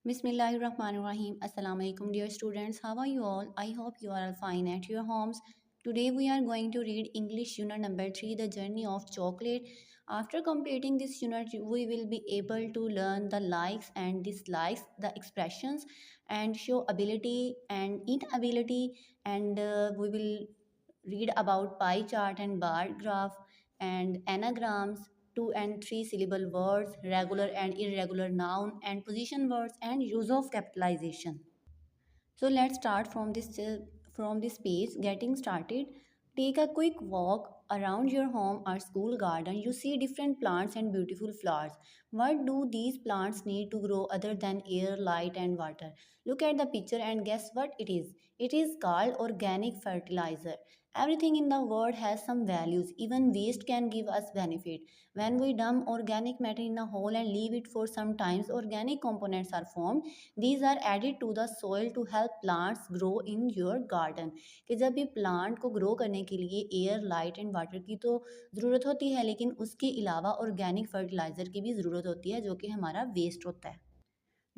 Bismillahirrahmanirrahim. Assalamu alaikum, dear students. How are you all? I hope you are all fine at your homes. Today we are going to read English unit number 3, The Journey of Chocolate. After completing this unit, we will be able to learn the likes and dislikes, the expressions, and show ability and inability. And we will read about pie chart and bar graph and anagrams, two and three syllable words, regular and irregular noun, and position words, and use of capitalization. So let's start from this page. Getting started. Take a quick walk around your home or school garden. You see different plants and beautiful flowers. What do these plants need to grow other than air, light, and water? Look at the picture and guess what it is. It is called organic fertilizer. Everything in the world has some values. Even waste can give us benefit. When we dump organic matter in a hole and leave it for some times, organic components are formed. These are added to the soil to help plants grow in your garden. कि जब भी plant को grow करने के लिए air light and water की तो ज़रूरत होती है, लेकिन उसके अलावा ऑर्गेनिक फर्टिलाइज़र की भी ज़रूरत होती है जो कि हमारा वेस्ट होता है.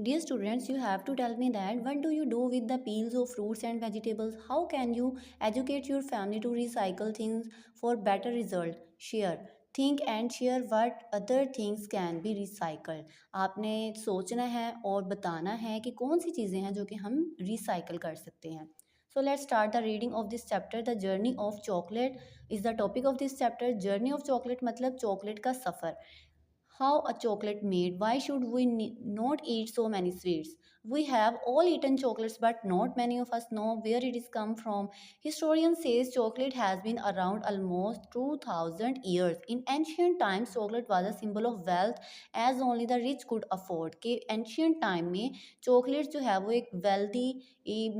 Dear students, you have to tell me that what do you do with the peels of fruits and vegetables? How can you educate your family to recycle things for better result? Share. Think and share what other things can be recycled. आपने सोचना है और बताना है कि कौन सी चीज़ें हैं जो कि हम recycle कर सकते हैं. So let's start the reading of this chapter. The journey of chocolate is the topic of this chapter. Journey of chocolate मतलब chocolate का सफ़र. How a chocolate made? Why should we not eat so many sweets? We have all eaten chocolates, but not many of us know where it is come from. Historians says chocolate has been around almost 2000 years. In ancient times, chocolate was a symbol of wealth as only the rich could afford. कि ancient time में chocolate जो है वो एक wealthy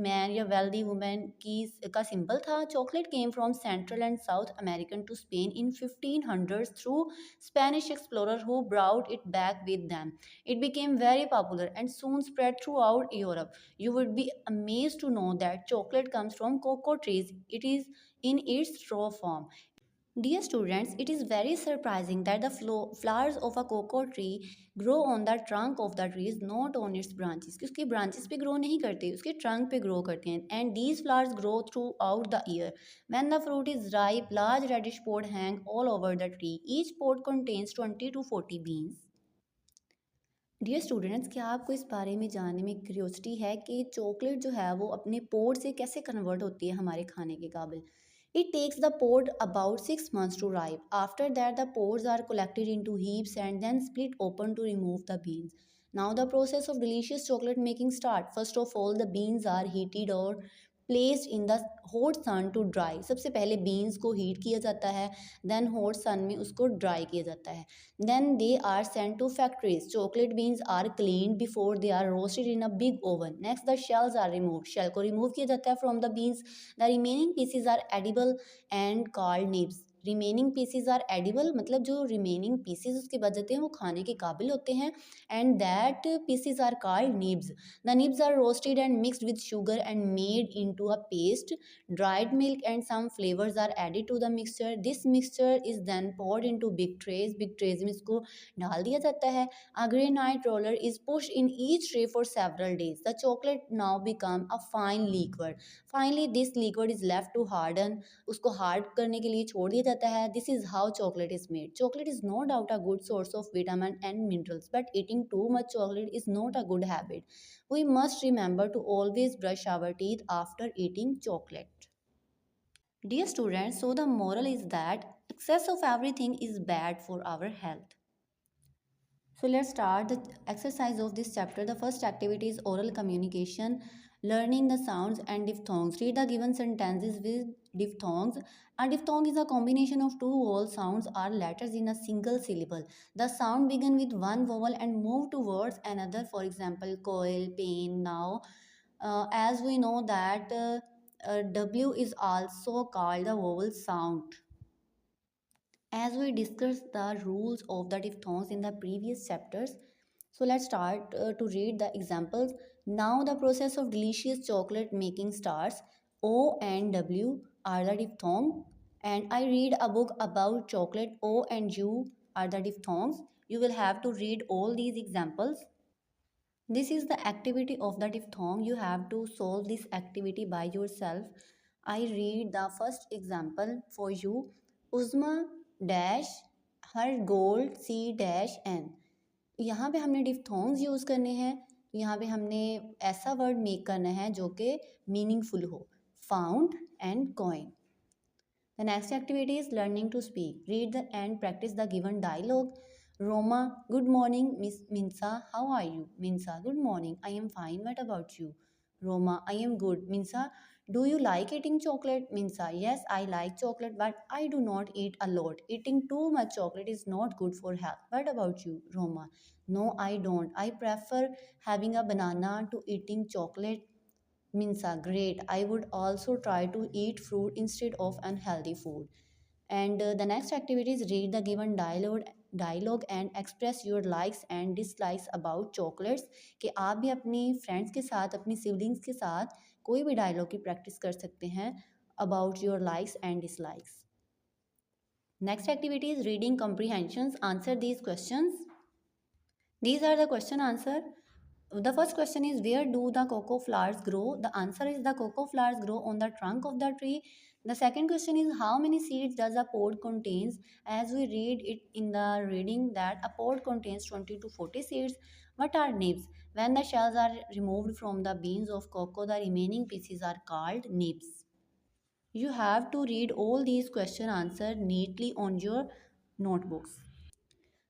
man या wealthy woman की का symbol था. Chocolate came from Central and South American to Spain in 1500s through Spanish explorer who brought it back with them. It became very popular and soon spread throughout Europe. You would be amazed to know that chocolate comes from cocoa trees. It is in its raw form. Dear students, it is very surprising that the flowers of a cocoa tree grow on the trunk of the trees, not on its branches. कि उसकी branches पे grow नहीं करते, उसके trunk पे grow करते हैं. And these flowers grow throughout the year. When the fruit is ripe, large reddish pods hang all over the tree. Each pod contains 20 to 40 beans. Dear students, क्या आपको इस बारे में जानने में क्यूरियोसिटी है कि चॉकलेट जो है वो अपने पोड से कैसे कन्वर्ट होती है हमारे खाने के काबिल. It takes the pod about 6 months to ripe. After that the pods are collected into heaps and then split open to remove the beans. Now the process of delicious chocolate making start. First of all the beans are heated और placed in the hot sun to dry. सबसे पहले beans को heat किया जाता है, then hot सन में उसको dry किया जाता है. Then they are sent to factories. Chocolate beans are cleaned before they are roasted in a big oven. Next, the shells are removed. Shell को remove किया जाता है from the beans. The remaining pieces are edible and called nibs. Remaining pieces are edible मतलब जो remaining PCs उसके बच जाते हैं वो खाने के काबिल होते हैं. And that pieces are called nibs. The nibs are roasted and mixed with sugar and made into a paste. Dried milk and some flavors are added to the mixture. This mixture is then poured into big trays. Big trays में इसको डाल दिया जाता है. A granite roller is pushed in each tray for several days. The chocolate now become a fine liquid. Finally, this liquid is left to harden. उसको hard करने के लिए छोड़ दिया जाता है. This is how chocolate is made. Chocolate is no doubt a good source of vitamin and minerals, but eating too much chocolate is not a good habit. We must remember to always brush our teeth after eating chocolate. Dear students, so the moral is that excess of everything is bad for our health. So let's start the exercise of this chapter. The first activity is oral communication, learning the sounds and diphthongs. Read the given sentences with diphthongs. A diphthong is a combination of two vowel sounds or letters in a single syllable. The sound begin with one vowel and move towards another. For example, coil, pain, now. As we know that W is also called the vowel sound. As we discussed the rules of the diphthongs in the previous chapters, so let's start to read the examples. Now the process of delicious chocolate making starts. O and W are the diphthong, and I read a book about chocolate. O and U are the diphthongs. You will have to read all these examples. This is the activity of the diphthong. You have to solve this activity by yourself. I read the first example for you. Uzma dash her gold C dash N. यहाँ पे हमने diphthongs use करने हैं, तो यहाँ पे हमने ऐसा वर्ड मेक करना है जो कि मीनिंगफुल हो. Found and coin. The next activity is learning to speak. Read and practice the given dialogue. Roma, good morning, Miss Minsa. How are you? Minsa, good morning. I am fine. What about you? Roma, I am good. Minsa, do you like eating chocolate? Minsa, yes, I like chocolate, but I do not eat a lot. Eating too much chocolate is not good for health. What about you? Roma, no, I don't. I prefer having a banana to eating chocolate. Minsa, great. I would also try to eat fruit instead of unhealthy food. And the next activity is read the given dialogue and express your likes and dislikes about chocolates. कि आप भी अपनी friends के साथ, अपनी siblings के साथ कोई भी डायलॉग की प्रैक्टिस कर सकते हैं about your likes and dislikes. Next activity is reading comprehensions. Answer these questions. These are the question answer. The first question is, where do the cocoa flowers grow? The answer is, the cocoa flowers grow on the trunk of the tree. The second question is, how many seeds does a pod contains? As we read it in the reading that a pod contains 20 to 40 seeds. What are nibs? When the shells are removed from the beans of cocoa, the remaining pieces are called nibs. You have to read all these question answer neatly on your notebooks.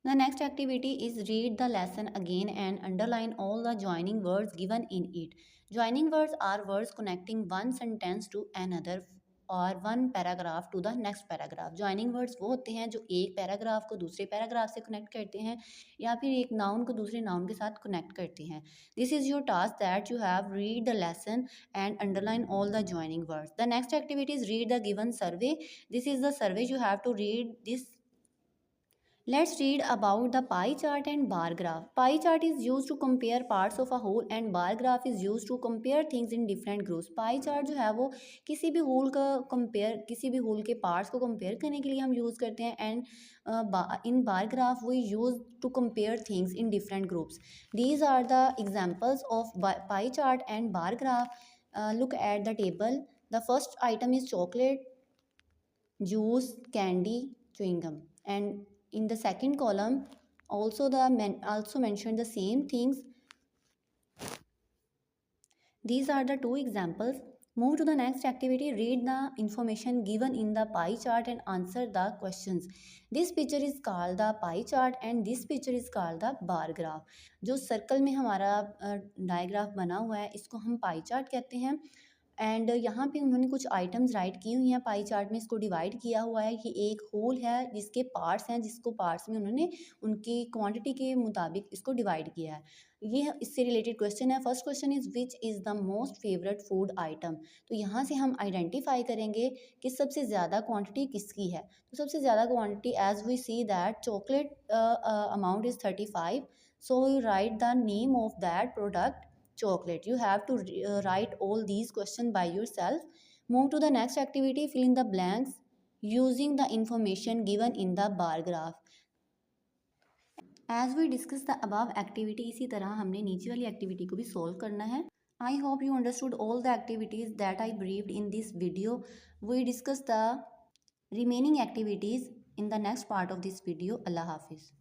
The next activity is read the lesson again and underline all the joining words given in it. Joining words are words connecting one sentence to another और one paragraph to the next paragraph. Joining words वो होते हैं जो एक paragraph को दूसरे paragraph से connect करते हैं या फिर एक नाउन को दूसरे नाउन के साथ कनेक्ट करते हैं. This is your task that you have read the lesson and underline all the joining words. The next activity is read the given survey. This is the survey. You have to read this. Let's read about the pie chart and bar graph. Pie chart is used to compare parts of a whole and bar graph is used to compare things in different groups. Pie chart जो है वो किसी भी whole का compare, किसी भी whole के parts को compare करने के लिए हम use करते हैं and in bar graph we use to compare things in different groups. These are the examples of pie chart and bar graph. Look at the table. The first item is chocolate, juice, candy, chewing gum, and in the second column also also mentioned the same things. These are the two examples. Move to the next activity. Read the information given in the pie chart and answer the questions. This picture is called the pie chart and this picture is called the bar graph. जो circle में हमारा digraph बना हुआ है इसको हम pie chart कहते हैं. एंड यहाँ पे उन्होंने कुछ आइटम्स राइट की हुई हैं पाई चार्ट में. इसको डिवाइड किया हुआ है कि एक होल है जिसके पार्ट्स हैं, जिसको पार्ट्स में उन्होंने उनकी क्वांटिटी के मुताबिक इसको डिवाइड किया है. ये इससे रिलेटेड क्वेश्चन है. First question is which is the most favourite food item. तो यहाँ से हम आइडेंटिफाई करेंगे कि सबसे ज़्यादा क्वांटिटी किसकी है. तो सबसे ज़्यादा quantity as we see that chocolate amount is 35. So you write the name of that product chocolate. You have to write all these questions by yourself. Move to the next activity. Fill in the blanks using the information given in the bar graph. As we discuss the above activity, इसी तरह हमने नीचे वाली activity को भी solve करना है. I hope you understood all the activities that I briefed in this video. We discuss the remaining activities in the next part of this video. Allah Hafiz.